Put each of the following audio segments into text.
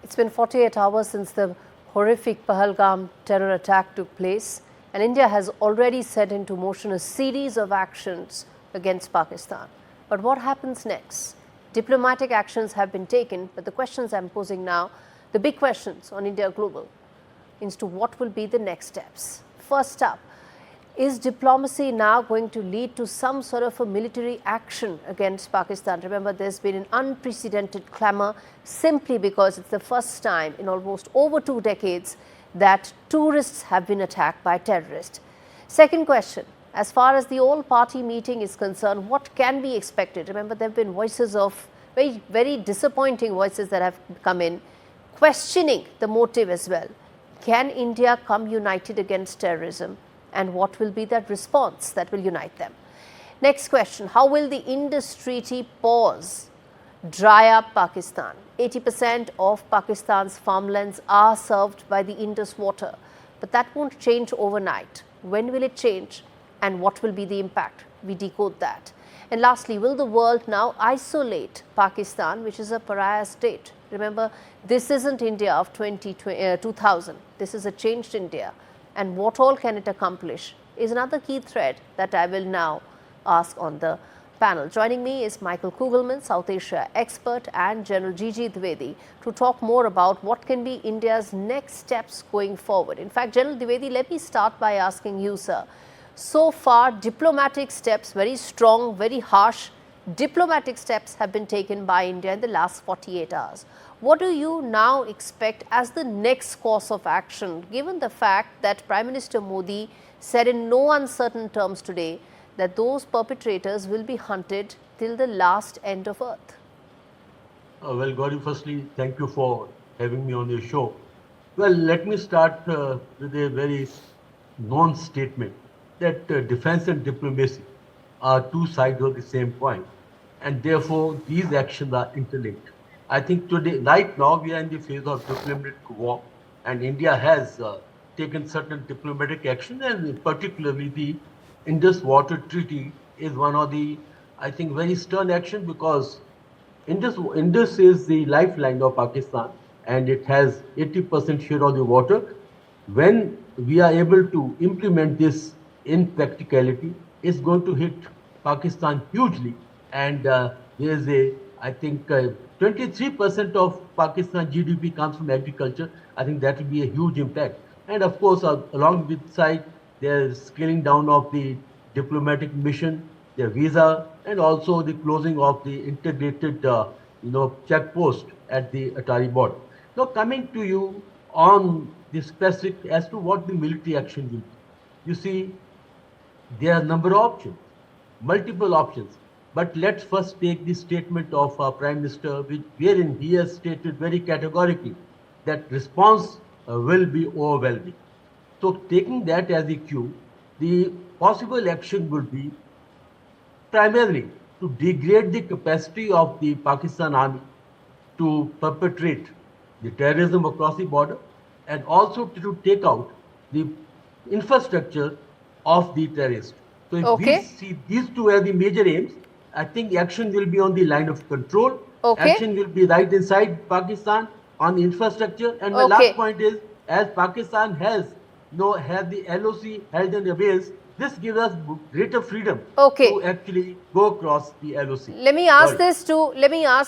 It's been 48 hours since the horrific Pahalgam terror attack took place, and India has already set into motion a series of actions against Pakistan. But what happens next? Diplomatic actions have been taken, but the questions I'm posing now, the big questions on India Global, as to what will be the next steps. First up, is diplomacy now going to lead to some sort of a military action against Pakistan? Remember, there's been an unprecedented clamor simply because it's the first time in almost over 2 decades that tourists have been attacked by terrorists. Second question, as far as the all-party meeting is concerned, what can be expected? Remember, there have been voices of very disappointing voices that have come in, questioning the motive as well. Can India come united against terrorism? And what will be that response that will unite them? Next question, how will the Indus Treaty pause dry up Pakistan? 80% of Pakistan's farmlands are served by the Indus water, but that won't change overnight. When will it change and what will be the impact? We decode that. And lastly, will the world now isolate Pakistan, which is a pariah state? Remember, this isn't India of 2000. This is a changed India. And what all can it accomplish is another key thread that I will now ask on the panel. Joining me is Michael Kugleman, South Asia expert, and General Dwivedi to talk more about what can be India's next steps going forward. In fact, General Dwivedi, let me start by asking you, sir. So far, diplomatic steps, very strong, very harsh diplomatic steps have been taken by India in the last 48 hours. What do you now expect as the next course of action, given the fact that Prime Minister Modi said in no uncertain terms today that those perpetrators will be hunted till the last end of earth? Well, Gaurie, firstly, thank you for having me on your show. Well, let me start with a very known statement that defense and diplomacy are two sides of the same coin, and therefore these actions are interlinked. I think today, right now, we are in the phase of diplomatic war, and India has taken certain diplomatic action, and particularly the Indus Water Treaty is one of the, I think, very stern action, because Indus is the lifeline of Pakistan, and it has 80% share of the water. When we are able to implement this in practicality, it's going to hit Pakistan hugely, and there is a, I think, 23% of Pakistan GDP comes from agriculture. I think that will be a huge impact. And of course, along with side, there's scaling down of the diplomatic mission, their visa, and also the closing of the integrated, check post at the Atari border. Now, coming to you on the specific as to what the military action will be. You see, there are a number of options, multiple options. But let's first take the statement of our Prime Minister, wherein he has stated very categorically that response will be overwhelming. So taking that as a cue, the possible action would be primarily to degrade the capacity of the Pakistan army to perpetrate the terrorism across the border, and also to take out the infrastructure of the terrorists. So if we see these two as the major aims, I think action will be on the line of control. Action will be right inside Pakistan on the infrastructure. And my last point is, as Pakistan has the LOC held in abeyance, this gives us greater freedom to actually go across the LOC. Let me ask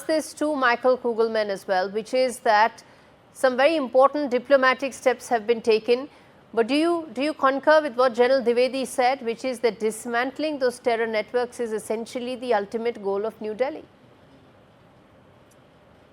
this to Michael Kugleman as well, which is that some very important diplomatic steps have been taken. But do you concur with what General Dwivedi said, which is that dismantling those terror networks is essentially the ultimate goal of New Delhi?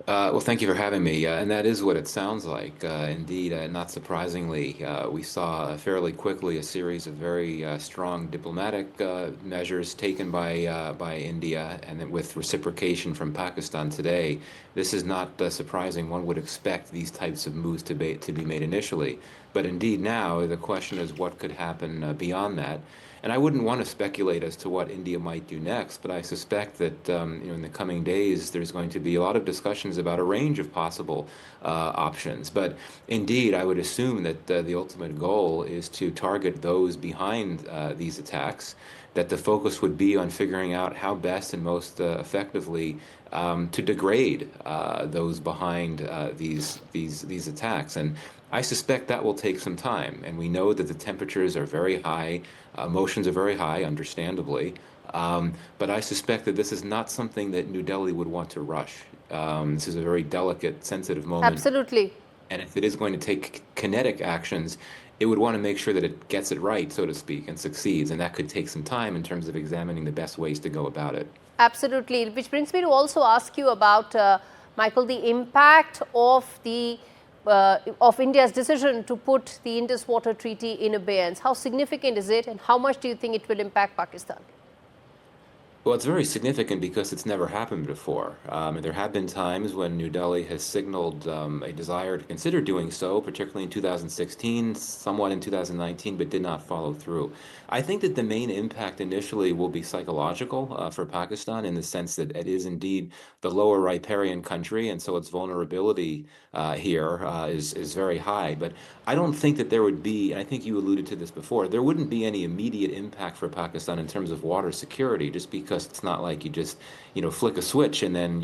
Well, thank you for having me. And that is what it sounds like. Indeed, not surprisingly, we saw fairly quickly a series of very strong diplomatic measures taken by India, and then with reciprocation from Pakistan today. This is not surprising. One would expect these types of moves to be made initially. But indeed now, the question is what could happen beyond that. And I wouldn't want to speculate as to what India might do next, but I suspect that in the coming days there's going to be a lot of discussions about a range of possible options. But indeed, I would assume that the ultimate goal is to target those behind these attacks, that the focus would be on figuring out how best and most effectively to degrade those behind these attacks. And I suspect that will take some time. And we know that the temperatures are very high, emotions are very high, understandably. But I suspect that this is not something that New Delhi would want to rush. This is a very delicate, sensitive moment. Absolutely. And if it is going to take kinetic actions, it would want to make sure that it gets it right, so to speak, and succeeds. And that could take some time in terms of examining the best ways to go about it. Absolutely. Which brings me to also ask you about, Michael, the impact of of India's decision to put the Indus Water Treaty in abeyance. How significant is it, and how much do you think it will impact Pakistan? Well, it's very significant because it's never happened before. And there have been times when New Delhi has signaled a desire to consider doing so, particularly in 2016, somewhat in 2019, but did not follow through. I think that the main impact initially will be psychological for Pakistan, in the sense that it is indeed the lower riparian country, and so its vulnerability here is very high. But I don't think that there would be, and I think you alluded to this before, there wouldn't be any immediate impact for Pakistan in terms of water security, just because it's not like you just, flick a switch and then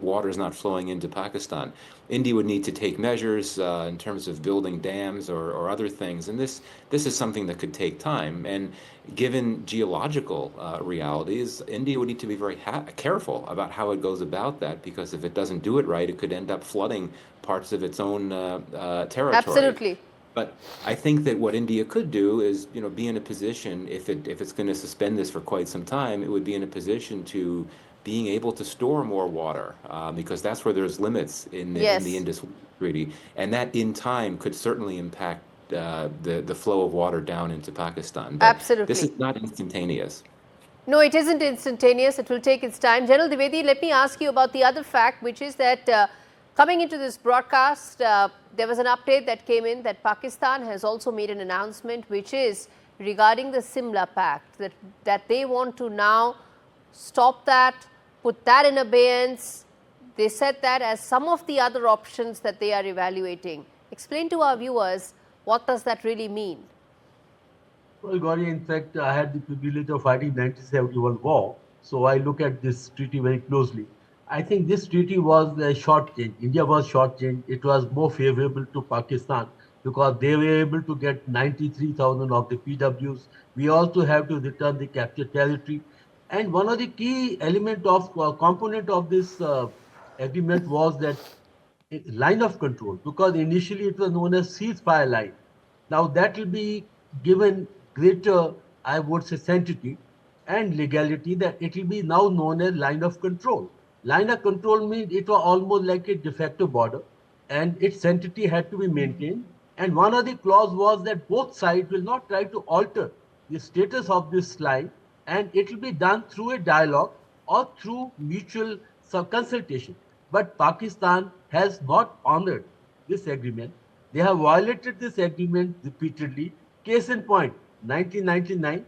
water is not flowing into Pakistan. India would need to take measures in terms of building dams or other things, and this is something that could take time. And given geological realities, India would need to be very careful about how it goes about that, because if it doesn't do it right, it could end up flooding parts of its own territory. Absolutely. But I think that what India could do is, be in a position, if it's going to suspend this for quite some time, it would be in a position to being able to store more water, because that's where there's limits in the Indus Treaty, and that in time could certainly impact the flow of water down into Pakistan. But Absolutely. This is not instantaneous. No, it isn't instantaneous. It will take its time. General Dwivedi, let me ask you about the other fact, which is that coming into this broadcast, there was an update that came in that Pakistan has also made an announcement, which is regarding the Simla Pact, that they want to now stop that, put that in abeyance. They said that as some of the other options that they are evaluating. Explain to our viewers, what does that really mean? Well, Gaurie, in fact, I had the privilege of fighting 1971 war, so I look at this treaty very closely. I think this treaty was a shortchanged. India was shortchanged. It was more favorable to Pakistan because they were able to get 93,000 of the PWs. We also have to return the captured territory. And one of the key component of this agreement was that line of control, because initially it was known as ceasefire line. Now that will be given greater, I would say, sanctity and legality, that it will be now known as line of control. Line of control means it was almost like a de facto border, and its sanctity had to be maintained. And one of the clause was that both sides will not try to alter the status of this line, and it will be done through a dialogue or through mutual consultation. But Pakistan has not honored this agreement. They have violated this agreement repeatedly. Case in point, 1999,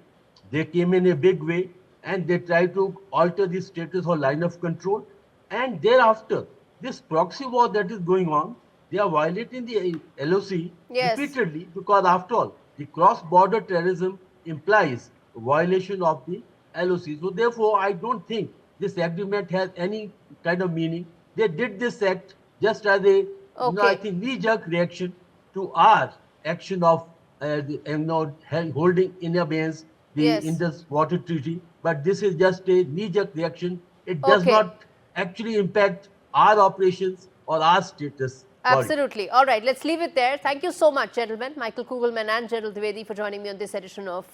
they came in a big way and they tried to alter the status or line of control. And thereafter, this proxy war that is going on, they are violating the LOC repeatedly, because after all, the cross-border terrorism implies violation of the LOC. So therefore, I don't think this agreement has any kind of meaning. They did this act just as a, I think, knee-jerk reaction to our action of holding in abeyance the Indus Water Treaty. But this is just a knee-jerk reaction. It does not actually impact our operations or our status. Absolutely. All right, let's leave it there. Thank you so much, gentlemen, Michael Kugleman and General Dwivedi, for joining me on this edition of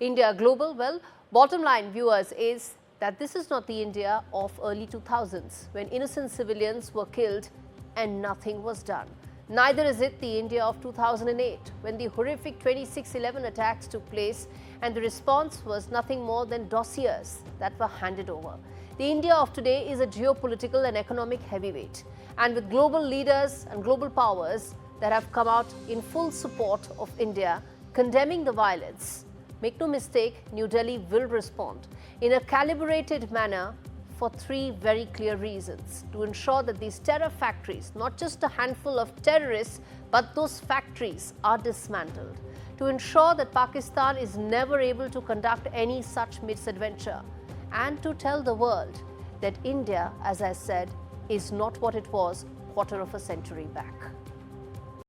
India Global. Well, bottom line, viewers, is that this is not the India of early 2000s, when innocent civilians were killed and nothing was done. Neither is it the India of 2008, when the horrific 26/11 attacks took place and the response was nothing more than dossiers that were handed over. The India of today is a geopolitical and economic heavyweight, and with global leaders and global powers that have come out in full support of India, condemning the violence. Make no mistake, New Delhi will respond in a calibrated manner for three very clear reasons: to ensure that these terror factories, not just a handful of terrorists, but those factories are dismantled; to ensure that Pakistan is never able to conduct any such misadventure, and to tell the world that India, as I said, is not what it was quarter of a century back.